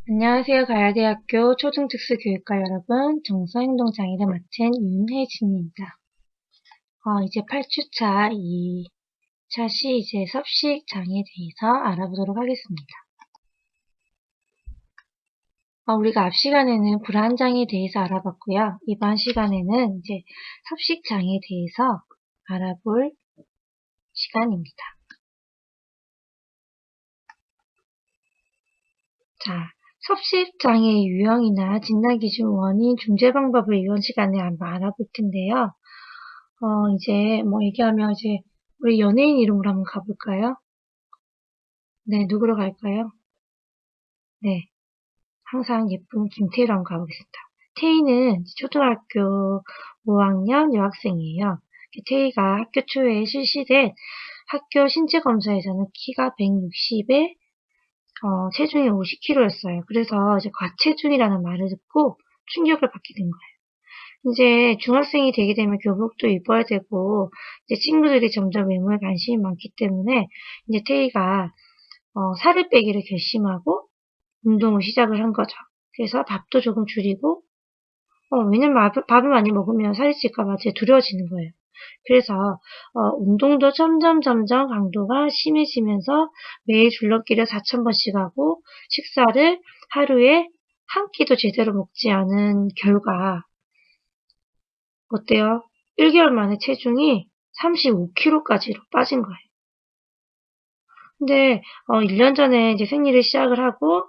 안녕하세요. 가야대학교 초중특수교육과 여러분, 정서행동장애를 맡은 윤혜진입니다. 이제 8주차 2차 시 이제 섭식 장애에 대해서 알아보도록 하겠습니다. 우리가 앞 시간에는 불안장애에 대해서 알아봤고요. 이번 시간에는 이제 섭식 장애에 대해서 알아볼 시간입니다. 자, 섭식장애의 유형이나 진단기준, 원인, 중재 방법을 이번 시간에 한번 알아볼 텐데요. 이제 얘기하면 이제 우리 연예인 이름으로 한번 가볼까요? 네, 누구로 갈까요? 네, 항상 예쁜 김태희로 한번 가보겠습니다. 태희는 초등학교 5학년 여학생이에요. 태희가 학교 초에 실시된 학교 신체 검사에서는 키가 160에 체중이 50kg였어요. 그래서 이제 과체중이라는 말을 듣고 충격을 받게 된 거예요. 이제 중학생이 되게 되면 교복도 입어야 되고 이제 친구들이 점점 외모에 관심이 많기 때문에 이제 태희가 살을 빼기를 결심하고 운동을 시작을 한 거죠. 그래서 밥도 조금 줄이고 왜냐면 밥을 많이 먹으면 살이 찔까 봐 두려워지는 거예요. 그래서 운동도 점점 강도가 심해지면서 매일 줄넘기를 4,000번씩 하고 식사를 하루에 한 끼도 제대로 먹지 않은 결과 어때요? 1개월 만에 체중이 35kg까지로 빠진 거예요. 근데 1년 전에 이제 생리를 시작을 하고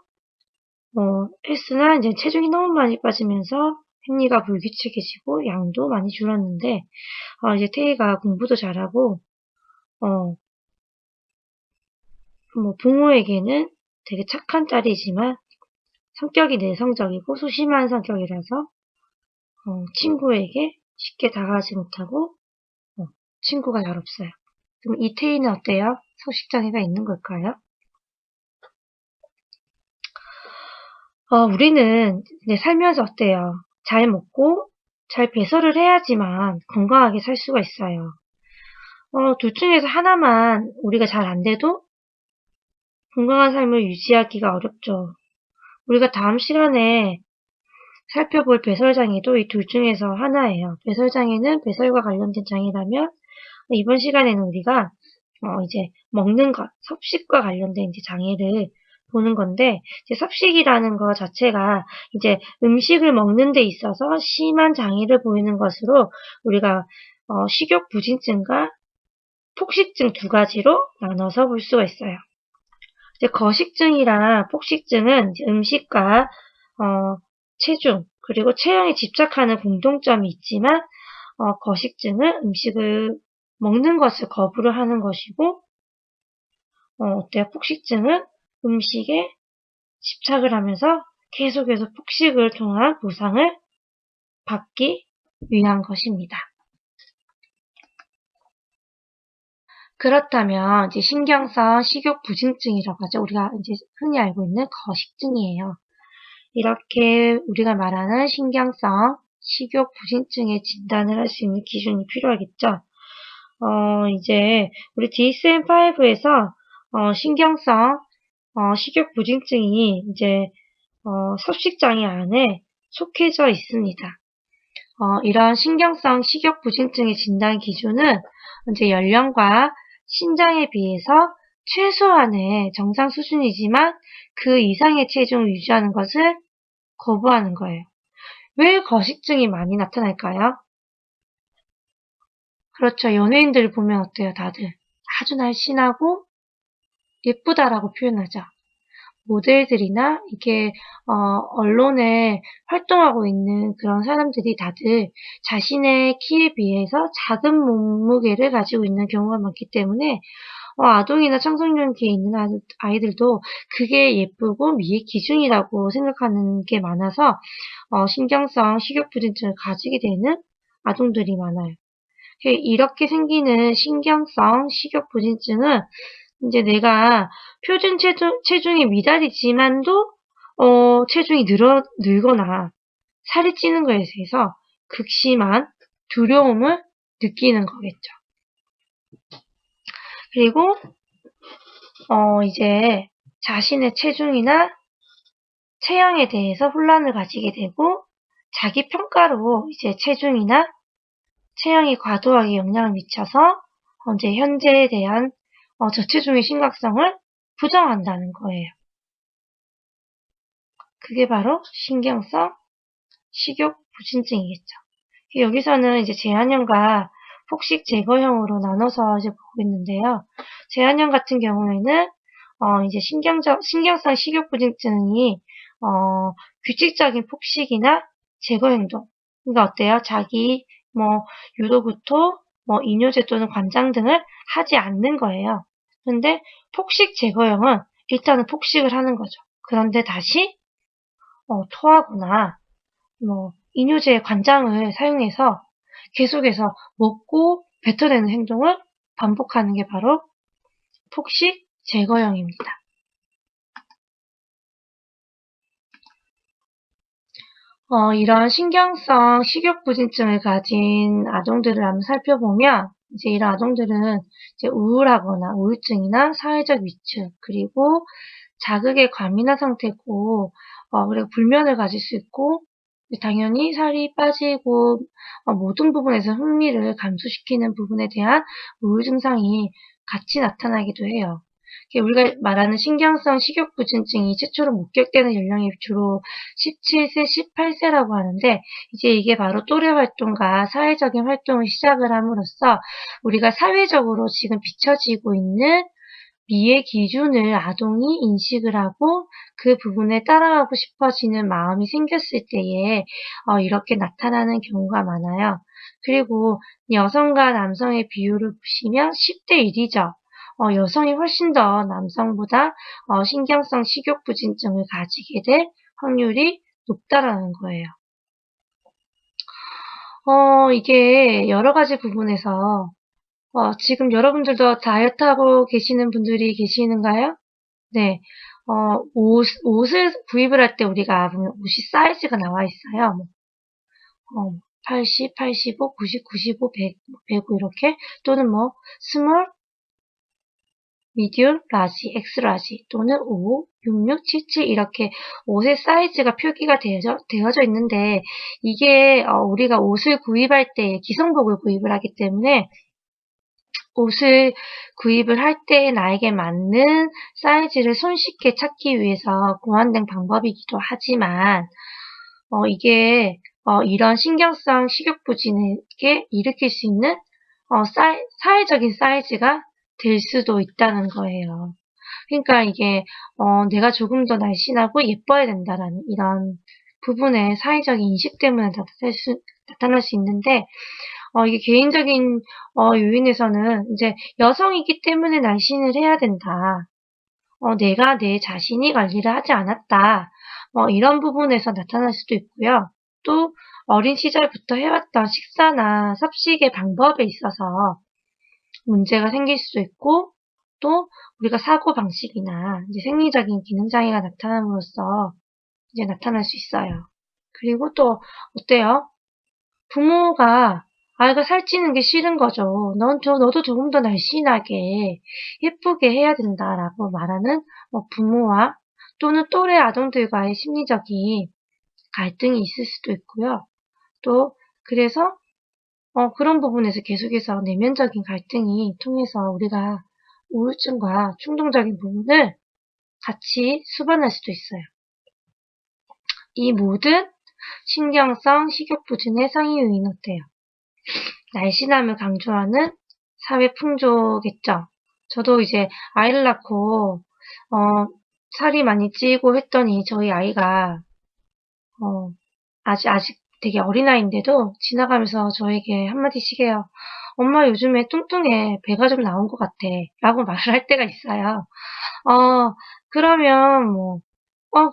했으나 이제 체중이 너무 많이 빠지면서 생리가 불규칙해지고 양도 많이 줄었는데 이제 태희가 공부도 잘하고 부모에게는 되게 착한 딸이지만 성격이 내성적이고 소심한 성격이라서 친구에게 쉽게 다가가지 못하고 친구가 잘 없어요. 그럼 이 태희는 어때요? 소식장애가 있는 걸까요? 우리는 살면서 어때요? 잘 먹고 잘 배설을 해야지만 건강하게 살 수가 있어요. 둘 중에서 하나만 우리가 잘 안 돼도 건강한 삶을 유지하기가 어렵죠. 우리가 다음 시간에 살펴볼 배설장애도 이 둘 중에서 하나예요. 배설장애는 배설과 관련된 장애라면 이번 시간에는 우리가 이제 먹는 것, 섭식과 관련된 이제 장애를 보는 건데 이제 섭식이라는 것 자체가 이제 음식을 먹는 데 있어서 심한 장애를 보이는 것으로 우리가 식욕 부진증과 폭식증 두 가지로 나눠서 볼 수가 있어요. 이제 거식증이랑 폭식증은 음식과 체중 그리고 체형에 집착하는 공통점이 있지만 거식증은 음식을 먹는 것을 거부를 하는 것이고 어때요? 폭식증은 음식에 집착을 하면서 계속해서 폭식을 통한 보상을 받기 위한 것입니다. 그렇다면 이제 신경성 식욕 부진증이라고 하죠. 우리가 이제 흔히 알고 있는 거식증이에요. 이렇게 우리가 말하는 신경성 식욕 부진증의 진단을 할 수 있는 기준이 필요하겠죠. 이제 우리 DSM-5에서 신경성 식욕 부진증이 이제 섭식장애 안에 속해져 있습니다. 이런 신경성 식욕 부진증의 진단 기준은 이제 연령과 신장에 비해서 최소한의 정상 수준이지만 그 이상의 체중을 유지하는 것을 거부하는 거예요. 왜 거식증이 많이 나타날까요? 그렇죠. 연예인들 보면 어때요, 다들? 아주 날씬하고 예쁘다라고 표현하죠. 모델들이나 이게 언론에 활동하고 있는 그런 사람들이 다들 자신의 키에 비해서 작은 몸무게를 가지고 있는 경우가 많기 때문에 아동이나 청소년기에 있는 아이들도 그게 예쁘고 미의 기준이라고 생각하는 게 많아서 신경성 식욕부진증을 가지게 되는 아동들이 많아요. 이렇게 생기는 신경성 식욕부진증은 이제 내가 표준 체중에 미달이지만도 체중이 늘거나 살이 찌는 것에 대해서 극심한 두려움을 느끼는 거겠죠. 그리고 이제 자신의 체중이나 체형에 대해서 혼란을 가지게 되고 자기 평가로 이제 체중이나 체형이 과도하게 영향을 미쳐서 이제 현재에 대한 저체중의 심각성을 부정한다는 거예요. 그게 바로 신경성 식욕 부진증이겠죠. 여기서는 이제 제한형과 폭식 제거형으로 나눠서 이제 보고 있는데요. 제한형 같은 경우에는 이제 신경성 식욕 부진증이 규칙적인 폭식이나 제거 행동. 그러니까 어때요? 자기 유도 구토, 이뇨제 또는 관장 등을 하지 않는 거예요. 그런데 폭식 제거형은 일단은 폭식을 하는 거죠. 그런데 다시 토하거나 이뇨제 관장을 사용해서 계속해서 먹고 뱉어내는 행동을 반복하는 게 바로 폭식 제거형입니다. 이런 신경성 식욕부진증을 가진 아동들을 한번 살펴보면 이제 이런 아동들은 이제 우울하거나 우울증이나 사회적 위축 그리고 자극에 과민한 상태고 그리고 불면을 가질 수 있고 당연히 살이 빠지고 모든 부분에서 흥미를 감소시키는 부분에 대한 우울 증상이 같이 나타나기도 해요. 우리가 말하는 신경성 식욕부진증이 최초로 목격되는 연령이 주로 17세, 18세라고 하는데 이제 이게 바로 또래 활동과 사회적인 활동을 시작을 함으로써 우리가 사회적으로 지금 비춰지고 있는 미의 기준을 아동이 인식을 하고 그 부분에 따라가고 싶어지는 마음이 생겼을 때에 이렇게 나타나는 경우가 많아요. 그리고 여성과 남성의 비율을 보시면 10대 1이죠. 여성이 훨씬 더 남성보다 신경성 식욕부진증을 가지게 될 확률이 높다라는 거예요. 이게 여러 가지 부분에서 지금 여러분들도 다이어트하고 계시는 분들이 계시는가요? 네. 옷을 구입을 할 때 우리가 보면 옷이 사이즈가 나와 있어요. 80, 85, 90, 95, 100, 105 이렇게 또는 스몰, 미디움, 라지, 엑스라지 또는 5, 66, 77 이렇게 옷의 사이즈가 표기가 되어져 있는데 이게 우리가 옷을 구입할 때 기성복을 구입을 하기 때문에 옷을 구입을 할 때 나에게 맞는 사이즈를 손쉽게 찾기 위해서 고안된 방법이기도 하지만 이게 이런 신경성 식욕부진을 일으킬 수 있는 사회적인 사이즈가 될 수도 있다는 거예요. 그러니까 이게 내가 조금 더 날씬하고 예뻐야 된다라는 이런 부분의 사회적인 인식 때문에 나타날 수 있는데 이게 개인적인 요인에서는 이제 여성이기 때문에 날씬을 해야 된다. 내가 내 자신이 관리를 하지 않았다. 이런 부분에서 나타날 수도 있고요. 또 어린 시절부터 해왔던 식사나 섭식의 방법에 있어서 문제가 생길 수도 있고 또 우리가 사고방식이나 이제 생리적인 기능장애가 나타남으로써 이제 나타날 수 있어요. 그리고 또 어때요? 부모가 아이가 살찌는 게 싫은 거죠. 너도 조금 더 날씬하게 예쁘게 해야 된다라고 말하는 부모와 또는 또래 아동들과의 심리적인 갈등이 있을 수도 있고요. 또 그래서 그런 부분에서 계속해서 내면적인 갈등이 통해서 우리가 우울증과 충동적인 부분을 같이 수반할 수도 있어요. 이 모든 신경성 식욕부진의 상위 요인 어때요? 날씬함을 강조하는 사회 풍조겠죠. 저도 이제 아이를 낳고 살이 많이 찌고 했더니 저희 아이가 아직 되게 어린아이인데도 지나가면서 저에게 한마디씩 해요. 엄마 요즘에 뚱뚱해. 배가 좀 나온 것 같아. 라고 말을 할 때가 있어요. 그러면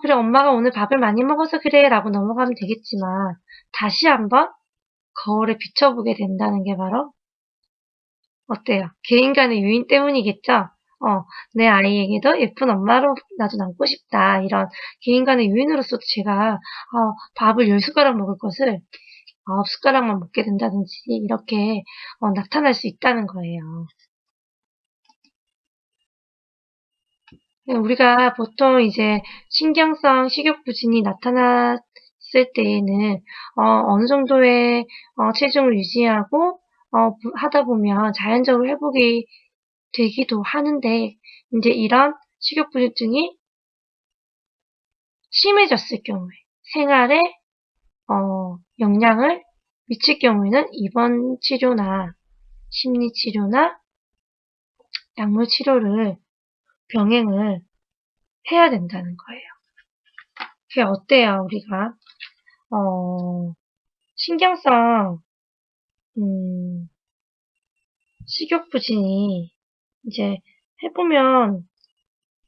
그래 엄마가 오늘 밥을 많이 먹어서 그래 라고 넘어가면 되겠지만 다시 한번 거울에 비춰보게 된다는 게 바로 어때요? 개인 간의 유인 때문이겠죠? 내 아이에게도 예쁜 엄마로 나도 남고 싶다. 이런 개인 간의 유인으로서도 제가 밥을 10숟가락 먹을 것을 9숟가락만 먹게 된다든지 이렇게 나타날 수 있다는 거예요. 우리가 보통 이제 신경성 식욕부진이 나타났을 때에는 어느 정도의 체중을 유지하고 하다 보면 자연적으로 회복이 되기도 하는데 이제 이런 식욕부진증이 심해졌을 경우에 생활에 영향을 미칠 경우에는 입원 치료나 심리 치료나 약물 치료를 병행을 해야 된다는 거예요. 그게 어때요? 우리가 신경성 식욕부진이 이제 해보면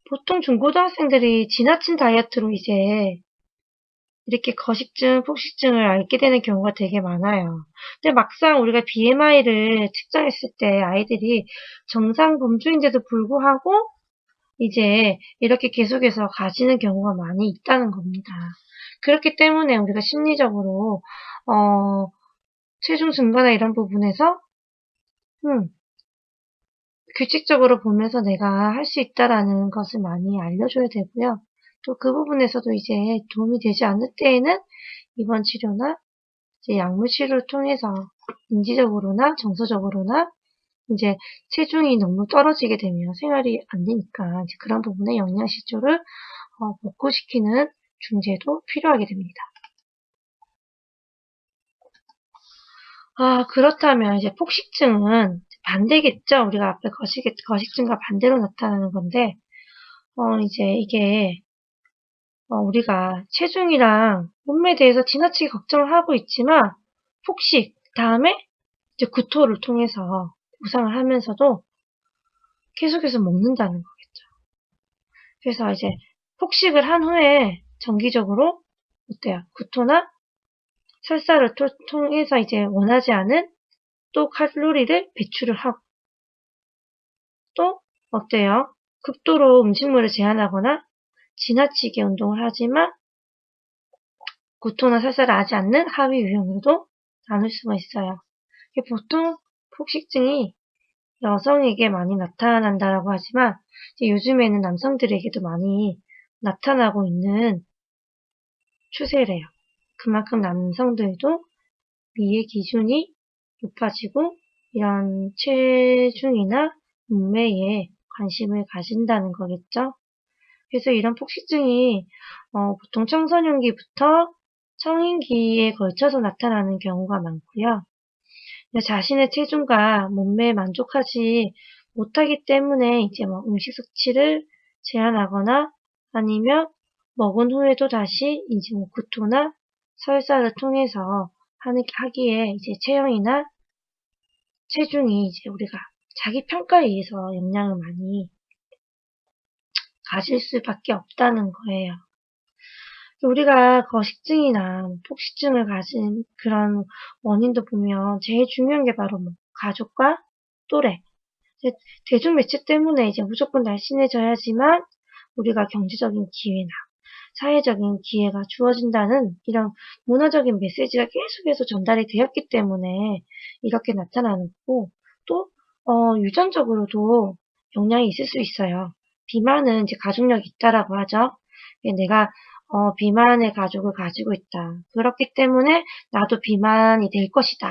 보통 중고등학생들이 지나친 다이어트로 이제 이렇게 거식증, 폭식증을 앓게 되는 경우가 되게 많아요. 근데 막상 우리가 BMI를 측정했을 때 아이들이 정상 범주인데도 불구하고 이제 이렇게 계속해서 가지는 경우가 많이 있다는 겁니다. 그렇기 때문에 우리가 심리적으로 체중 증가나 이런 부분에서 규칙적으로 보면서 내가 할 수 있다라는 것을 많이 알려줘야 되고요. 또 그 부분에서도 이제 도움이 되지 않을 때에는 입원 치료나 이제 약물 치료를 통해서 인지적으로나 정서적으로나 이제 체중이 너무 떨어지게 되면 생활이 안 되니까 이제 그런 부분에 영양실조를 복구시키는 중재도 필요하게 됩니다. 그렇다면 이제 폭식증은 반대겠죠? 우리가 앞에 거식증과 반대로 나타나는 건데, 이제 이게, 우리가 체중이랑 몸매에 대해서 지나치게 걱정을 하고 있지만, 폭식, 다음에 이제 구토를 통해서 보상을 하면서도 계속해서 먹는다는 거겠죠. 그래서 이제 폭식을 한 후에 정기적으로, 어때요? 구토나 설사를 통해서 이제 원하지 않은 또 칼로리를 배출을 하고, 또 어때요? 극도로 음식물을 제한하거나 지나치게 운동을 하지만 구토나 설사를 하지 않는 하위 유형으로도 나눌 수가 있어요. 보통 폭식증이 여성에게 많이 나타난다라고 하지만 요즘에는 남성들에게도 많이 나타나고 있는 추세래요. 그만큼 남성들도 미의 기준이 높아지고 이런 체중이나 몸매에 관심을 가진다는 거겠죠. 그래서 이런 폭식증이 보통 청소년기부터 성인기에 걸쳐서 나타나는 경우가 많고요. 자신의 체중과 몸매에 만족하지 못하기 때문에 이제 뭐 음식 섭취를 제한하거나 아니면 먹은 후에도 다시 이제 뭐 구토나 설사를 통해서 하기에 이제 체형이나 체중이 이제 우리가 자기 평가에 의해서 영향을 많이 가질 수밖에 없다는 거예요. 우리가 거식증이나 폭식증을 가진 그런 원인도 보면 제일 중요한 게 바로 뭐 가족과 또래, 대중매체 때문에 이제 무조건 날씬해져야지만 우리가 경제적인 기회나 사회적인 기회가 주어진다는 이런 문화적인 메시지가 계속해서 전달이 되었기 때문에 이렇게 나타나는 거고, 또 유전적으로도 영향이 있을 수 있어요. 비만은 이제 가족력이 있다라고 하죠. 내가 비만의 가족을 가지고 있다. 그렇기 때문에 나도 비만이 될 것이다.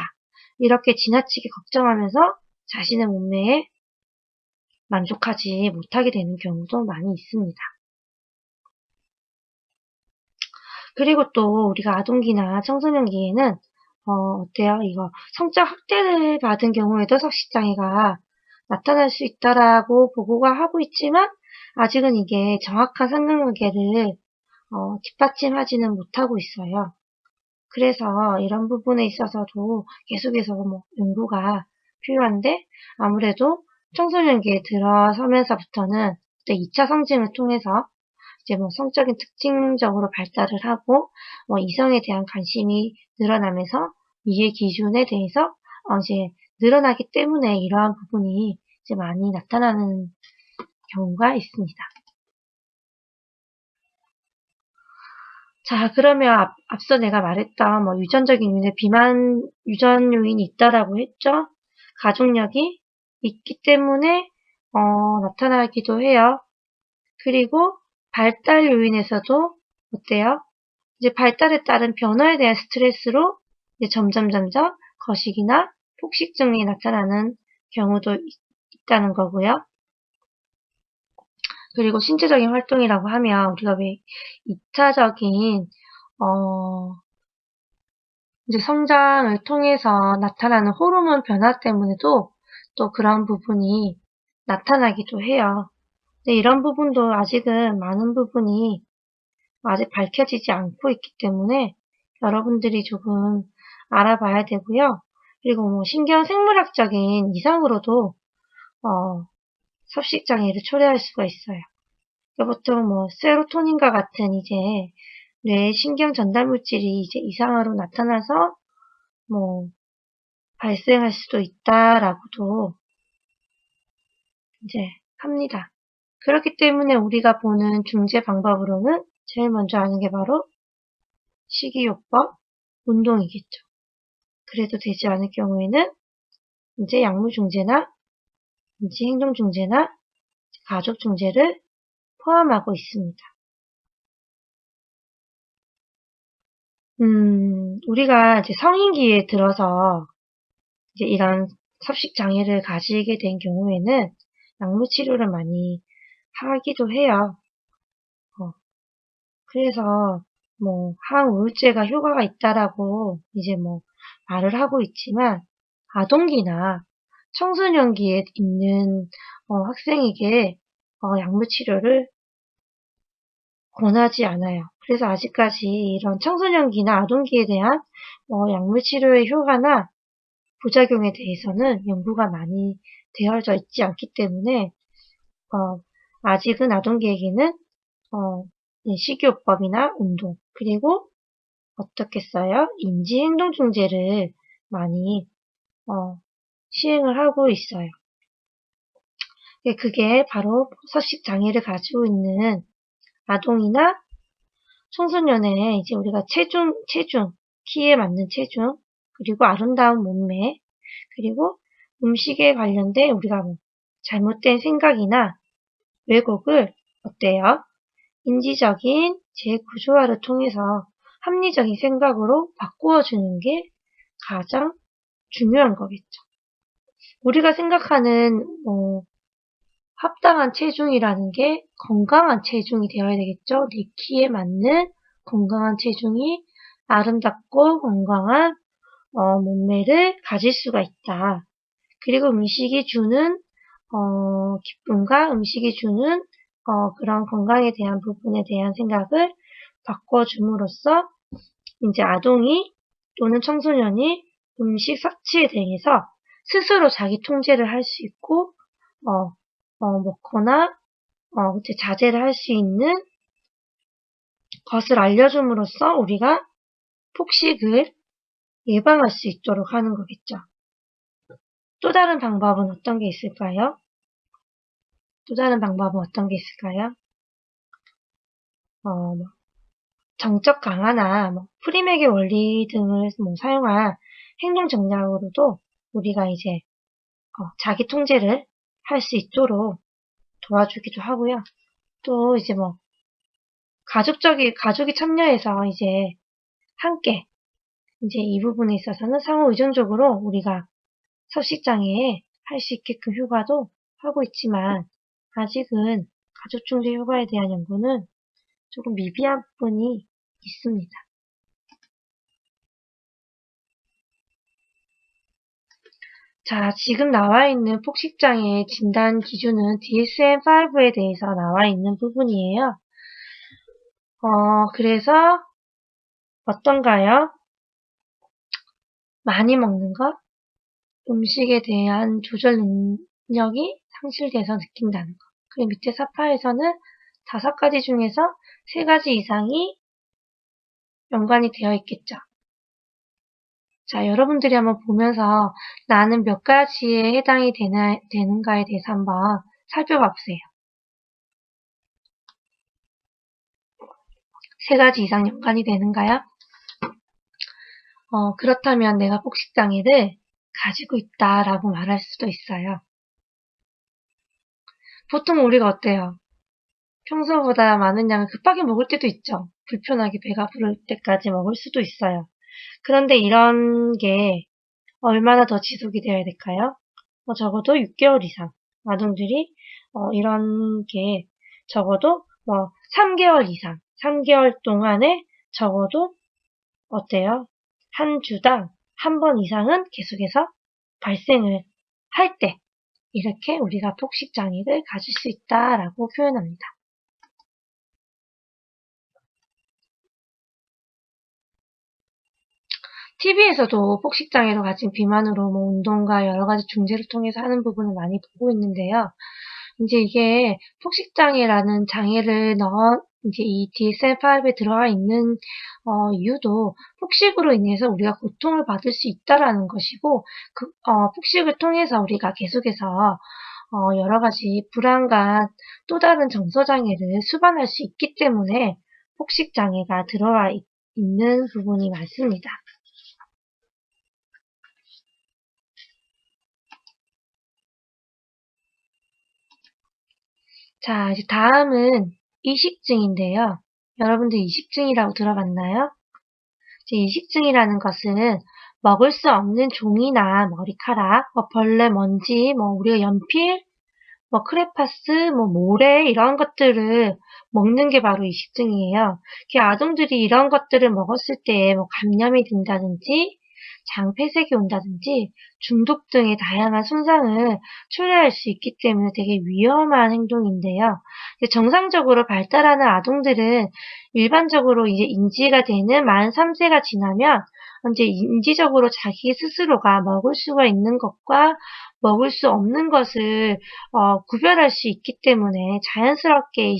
이렇게 지나치게 걱정하면서 자신의 몸매에 만족하지 못하게 되는 경우도 많이 있습니다. 그리고 또 우리가 아동기나 청소년기에는 어때요? 이거 성적 학대를 받은 경우에도 석식장애가 나타날 수 있다라고 보고가 하고 있지만 아직은 이게 정확한 상관관계를 뒷받침하지는 못하고 있어요. 그래서 이런 부분에 있어서도 계속해서 뭐 연구가 필요한데 아무래도 청소년기에 들어서면서부터는 2차 성징을 통해서 이제 뭐 성적인 특징적으로 발달을 하고 이성에 대한 관심이 늘어나면서 이해 기준에 대해서 이제 늘어나기 때문에 이러한 부분이 이제 많이 나타나는 경우가 있습니다. 자, 그러면 앞서 내가 말했던 뭐 유전적인 요인에 비만 유전 요인이 있다라고 했죠. 가족력이 있기 때문에 나타나기도 해요. 그리고 발달 요인에서도 어때요? 이제 발달에 따른 변화에 대한 스트레스로 이제 점점 거식이나 폭식증이 나타나는 경우도 있다는 거고요. 그리고 신체적인 활동이라고 하면 우리가 왜 2차적인 이제 성장을 통해서 나타나는 호르몬 변화 때문에도 또 그런 부분이 나타나기도 해요. 근데 이런 부분도 아직은 많은 부분이 아직 밝혀지지 않고 있기 때문에 여러분들이 조금 알아봐야 되고요. 그리고 뭐 신경생물학적인 이상으로도 섭식장애를 초래할 수가 있어요. 보통 뭐 세로토닌과 같은 이제 뇌의 신경 전달 물질이 이제 이상으로 나타나서 뭐 발생할 수도 있다라고도 이제 합니다. 그렇기 때문에 우리가 보는 중재 방법으로는 제일 먼저 아는 게 바로 식이요법, 운동이겠죠. 그래도 되지 않을 경우에는 이제 약물중재나 이제 행동중재나 가족중재를 포함하고 있습니다. 우리가 이제 성인기에 들어서 이제 이런 섭식 장애를 가지게 된 경우에는 약물 치료를 많이 하기도 해요. 그래서 뭐 항우울제가 효과가 있다라고 이제 뭐 말을 하고 있지만 아동기나 청소년기에 있는 학생에게 약물 치료를 권하지 않아요. 그래서 아직까지 이런 청소년기나 아동기에 대한 약물 치료의 효과나 부작용에 대해서는 연구가 많이 되어져 있지 않기 때문에 아직은 아동기에게는 식이요법이나 운동 그리고 어떻게 써요? 인지행동중재를 많이 시행을 하고 있어요. 그게 바로 섭식장애를 가지고 있는 아동이나 청소년의 이제 우리가 체중, 키에 맞는 체중, 그리고 아름다운 몸매, 그리고 음식에 관련된 우리가 뭐 잘못된 생각이나 왜곡을 어때요? 인지적인 재구조화를 통해서 합리적인 생각으로 바꾸어주는 게 가장 중요한 거겠죠. 우리가 생각하는 합당한 체중이라는 게 건강한 체중이 되어야 되겠죠. 내 키에 맞는 건강한 체중이 아름답고 건강한 몸매를 가질 수가 있다. 그리고 음식이 주는 기쁨과 음식이 주는 그런 건강에 대한 부분에 대한 생각을 바꿔줌으로써 이제 아동이 또는 청소년이 음식 섭취에 대해서 스스로 자기 통제를 할 수 있고 먹거나 자제를 할 수 있는 것을 알려줌으로써 우리가 폭식을 예방할 수 있도록 하는 거겠죠. 또 다른 방법은 어떤 게 있을까요? 정적 강화나 프리맥의 원리 등을 사용한 행동 전략으로도 우리가 이제 자기 통제를 할 수 있도록 도와주기도 하고요. 또 이제 가족이 참여해서 이제 함께 이제 이 부분에 있어서는 상호 의존적으로 우리가 섭식장애에 할 수 있게끔 효과도 하고 있지만 아직은 가족중재 효과에 대한 연구는 조금 미비한 부분이 있습니다. 자, 지금 나와 있는 폭식장애 진단 기준은 DSM-5에 대해서 나와 있는 부분이에요. 그래서 어떤가요? 많이 먹는 것, 음식에 대한 조절 능력이 상실돼서 느낀다는 것. 그리고 밑에 사파에서는 5가지 중에서 3가지 이상이 연관이 되어 있겠죠. 자, 여러분들이 한번 보면서 나는 몇 가지에 해당이 되는가에 대해서 한번 살펴봐 보세요. 3가지 이상 연관이 되는가요? 그렇다면 내가 폭식장애를 가지고 있다라고 말할 수도 있어요. 보통 우리가 어때요? 평소보다 많은 양을 급하게 먹을 때도 있죠. 불편하게 배가 부를 때까지 먹을 수도 있어요. 그런데 이런 게 얼마나 더 지속이 되어야 될까요? 적어도 6개월 이상. 아동들이 이런 게 적어도 3개월 이상, 3개월 동안에 적어도 어때요? 한 주당 한 번 이상은 계속해서 발생을 할 때 이렇게 우리가 폭식장애를 가질 수 있다라고 표현합니다. TV에서도 폭식장애로 가진 비만으로 운동과 여러 가지 중재를 통해서 하는 부분을 많이 보고 있는데요. 이제 이게 폭식장애라는 장애를 이제 이 DSM-5에 들어가 있는 이유도 폭식으로 인해서 우리가 고통을 받을 수 있다라는 것이고, 폭식을 통해서 우리가 계속해서 여러 가지 불안과 또 다른 정서장애를 수반할 수 있기 때문에 폭식장애가 들어와 있는 부분이 많습니다. 자, 이제 다음은 이식증인데요. 여러분들 이식증이라고 들어봤나요? 이제 이식증이라는 것은 먹을 수 없는 종이나 머리카락, 벌레, 먼지, 우리가 연필, 크레파스, 모래 이런 것들을 먹는 게 바로 이식증이에요. 아동들이 이런 것들을 먹었을 때 감염이 된다든지 장폐색이 온다든지 중독 등의 다양한 손상을 초래할 수 있기 때문에 되게 위험한 행동인데요. 정상적으로 발달하는 아동들은 일반적으로 이제 인지가 되는 만 3세가 지나면 이제 인지적으로 자기 스스로가 먹을 수가 있는 것과 먹을 수 없는 것을 구별할 수 있기 때문에 자연스럽게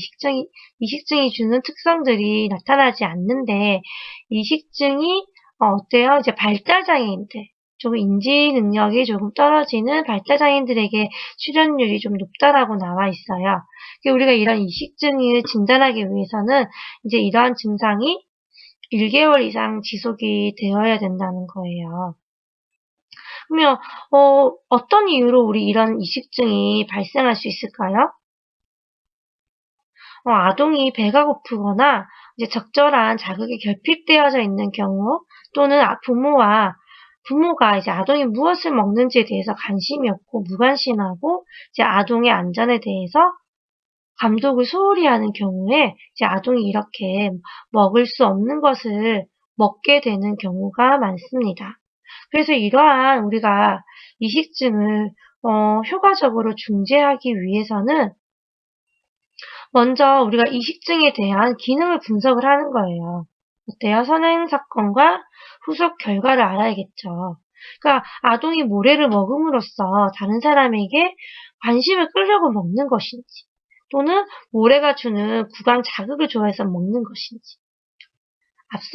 이식증이 주는 특성들이 나타나지 않는데, 이식증이 어때요? 이제 발달장애인들, 조금 인지 능력이 조금 떨어지는 발달장애인들에게 출현율이 좀 높다라고 나와 있어요. 우리가 이런 이식증을 진단하기 위해서는 이제 이러한 증상이 1개월 이상 지속이 되어야 된다는 거예요. 그러면 어떤 이유로 우리 이런 이식증이 발생할 수 있을까요? 아동이 배가 고프거나 이제 적절한 자극이 결핍되어져 있는 경우, 또는 부모가 이제 아동이 무엇을 먹는지에 대해서 관심이 없고 무관심하고 이제 아동의 안전에 대해서 감독을 소홀히 하는 경우에 이제 아동이 이렇게 먹을 수 없는 것을 먹게 되는 경우가 많습니다. 그래서 이러한 우리가 이식증을 효과적으로 중재하기 위해서는 먼저 우리가 이식증에 대한 기능을 분석을 하는 거예요. 어때요? 선행 사건과 후속 결과를 알아야겠죠. 그러니까 아동이 모래를 먹음으로써 다른 사람에게 관심을 끌려고 먹는 것인지, 또는 모래가 주는 구강 자극을 좋아해서 먹는 것인지.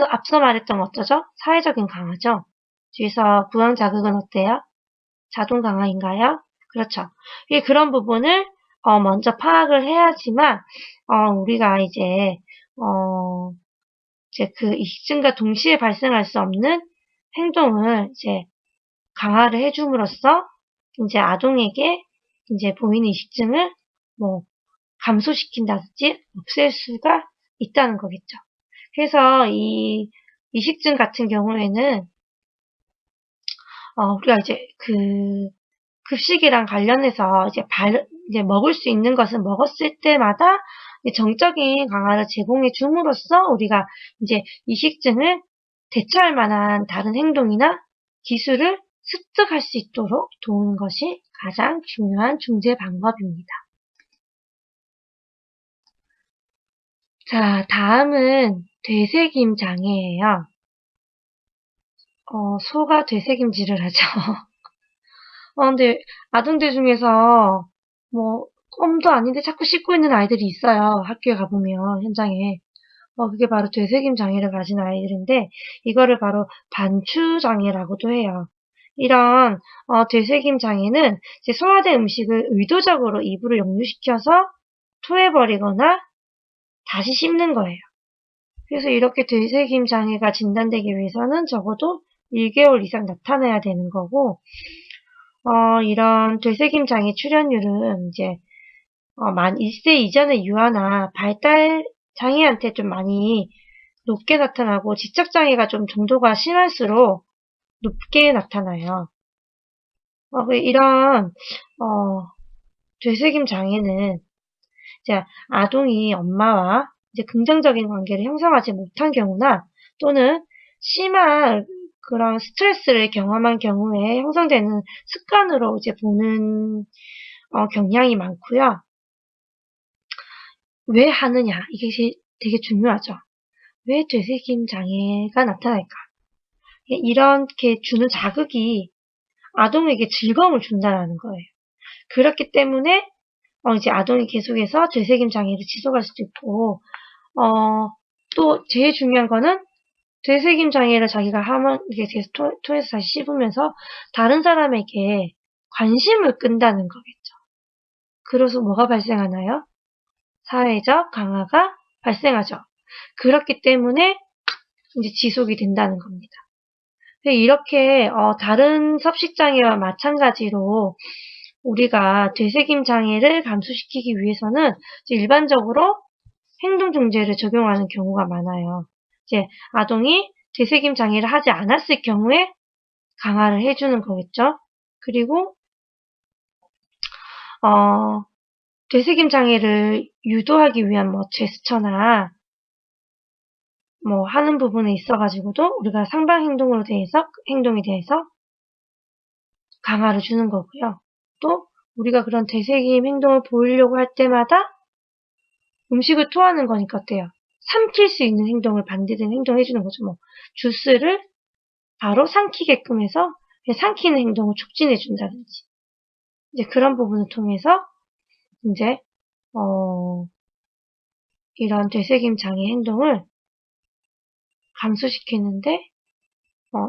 앞서 말했던 어떠죠? 사회적인 강화죠. 뒤에서 구강 자극은 어때요? 자동 강화인가요? 그렇죠. 그런 부분을 먼저 파악을 해야지만 우리가 이제 그 이식증과 동시에 발생할 수 없는 행동을 이제 강화를 해줌으로써 이제 아동에게 이제 보이는 이식증을 감소시킨다든지 없앨 수가 있다는 거겠죠. 그래서 이 이식증 같은 경우에는 우리가 이제 급식이랑 관련해서 이제 먹을 수 있는 것은 먹었을 때마다 정적인 강화를 제공해 줌으로써 우리가 이제 이식증을 대처할 만한 다른 행동이나 기술을 습득할 수 있도록 도우는 것이 가장 중요한 중재 방법입니다. 자, 다음은 되새김 장애예요. 소가 되새김질을 하죠. 근데 아동들 중에서 껌도 아닌데 자꾸 씻고 있는 아이들이 있어요. 학교에 가보면 현장에. 그게 바로 되새김 장애를 가진 아이들인데, 이거를 바로 반추 장애라고도 해요. 이런 되새김 장애는 이제 소화된 음식을 의도적으로 입으로 역류시켜서 토해버리거나 다시 씹는 거예요. 그래서 이렇게 되새김 장애가 진단되기 위해서는 적어도 1개월 이상 나타나야 되는 거고, 이런 되새김 장애 출현율은 이제 만 1세 이전의 유아나 발달 장애한테 좀 많이 높게 나타나고 지적장애가 좀 정도가 심할수록 높게 나타나요. 이런 되새김 장애는 이제 아동이 엄마와 이제 긍정적인 관계를 형성하지 못한 경우나 또는 심한 그런 스트레스를 경험한 경우에 형성되는 습관으로 이제 보는 경향이 많고요. 왜 하느냐? 이게 되게 중요하죠. 왜 되새김 장애가 나타날까? 이렇게 주는 자극이 아동에게 즐거움을 준다는 거예요. 그렇기 때문에 이제 아동이 계속해서 되새김 장애를 지속할 수도 있고, 또 제일 중요한 거는 되새김 장애를 자기가 하면 이게 계속 통해서 다시 씹으면서 다른 사람에게 관심을 끈다는 거겠죠. 그래서 뭐가 발생하나요? 사회적 강화가 발생하죠. 그렇기 때문에 이제 지속이 된다는 겁니다. 이렇게 다른 섭식장애와 마찬가지로 우리가 되새김 장애를 감소시키기 위해서는 일반적으로 행동중재를 적용하는 경우가 많아요. 이제 아동이 되새김 장애를 하지 않았을 경우에 강화를 해주는 거겠죠. 그리고 되새김 장애를 유도하기 위한 뭐 제스처나 뭐 하는 부분에 있어가지고도 우리가 상방 행동에 대해서 강화를 주는 거고요. 또 우리가 그런 되새김 행동을 보이려고 할 때마다 음식을 토하는 거니까 어때요? 삼킬 수 있는 행동을 반대되는 행동을 해주는 거죠. 뭐 주스를 바로 삼키게끔 해서 삼키는 행동을 촉진해 준다든지 이제 그런 부분을 통해서 이제 이런 되새김 장애 행동을 감소시키는데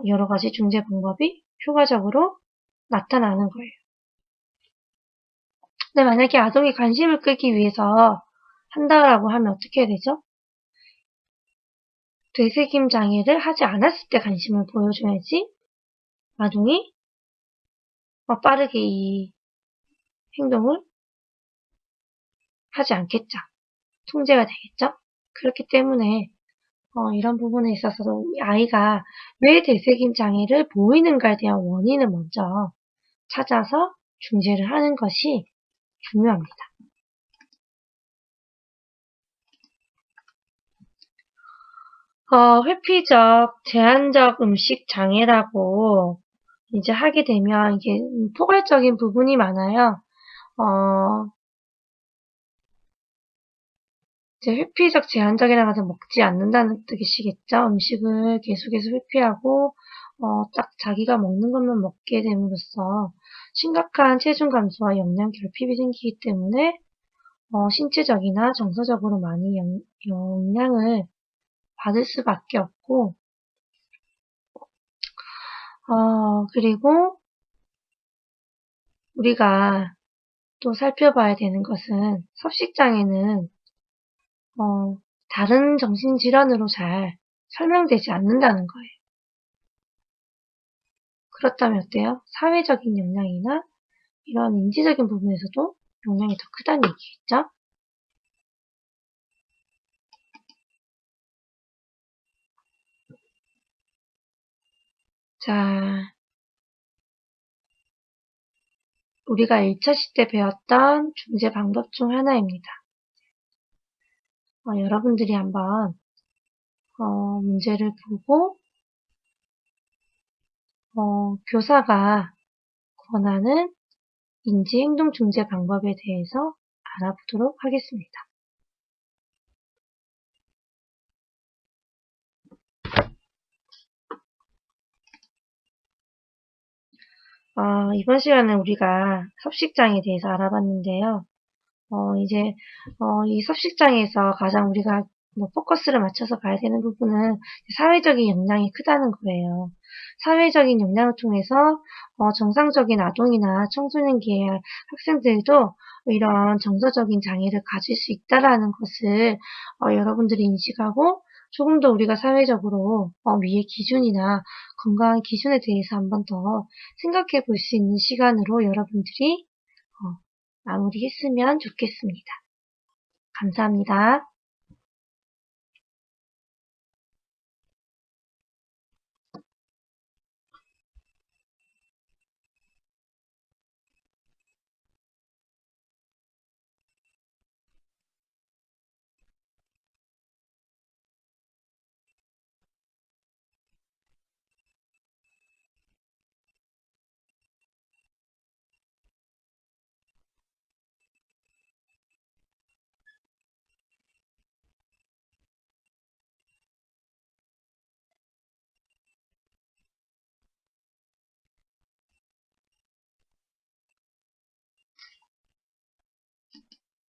여러 가지 중재 방법이 효과적으로 나타나는 거예요. 근데 만약에 아동이 관심을 끌기 위해서 한다라고 하면 어떻게 해야 되죠? 되새김 장애를 하지 않았을 때 관심을 보여줘야지 아동이 빠르게 이 행동을 하지 않겠죠. 통제가 되겠죠. 그렇기 때문에 이런 부분에 있어서도 아이가 왜 되새김 장애를 보이는가에 대한 원인을 먼저 찾아서 중재를 하는 것이 중요합니다. 회피적, 제한적 음식 장애라고 이제 하게 되면 이게 포괄적인 부분이 많아요. 이제 회피적, 제한적이라는 것은 먹지 않는다는 뜻이겠죠. 음식을 계속해서 회피하고 딱 자기가 먹는 것만 먹게 됨으로써 심각한 체중 감소와 영양 결핍이 생기기 때문에 신체적이나 정서적으로 많이 영향을 받을 수밖에 없고 그리고 우리가 또 살펴봐야 되는 것은 섭식장애는 다른 정신질환으로 잘 설명되지 않는다는 거예요. 그렇다면 어때요? 사회적인 영향이나 이런 인지적인 부분에서도 영향이 더 크다는 얘기겠죠? 자, 우리가 1차 시대 배웠던 중재 방법 중 하나입니다. 여러분들이 한번 문제를 보고 교사가 권하는 인지행동 중재 방법에 대해서 알아보도록 하겠습니다. 이번 시간에 우리가 섭식장애에 대해서 알아봤는데요. 이제 이 섭식장애에서 가장 우리가 포커스를 맞춰서 봐야 되는 부분은 사회적인 영향이 크다는 거예요. 사회적인 영향을 통해서 정상적인 아동이나 청소년기의 학생들도 이런 정서적인 장애를 가질 수 있다라는 것을 여러분들이 인식하고 조금 더 우리가 사회적으로 위의 기준이나 건강한 기준에 대해서 한번 더 생각해 볼 수 있는 시간으로 여러분들이 마무리했으면 좋겠습니다. 감사합니다.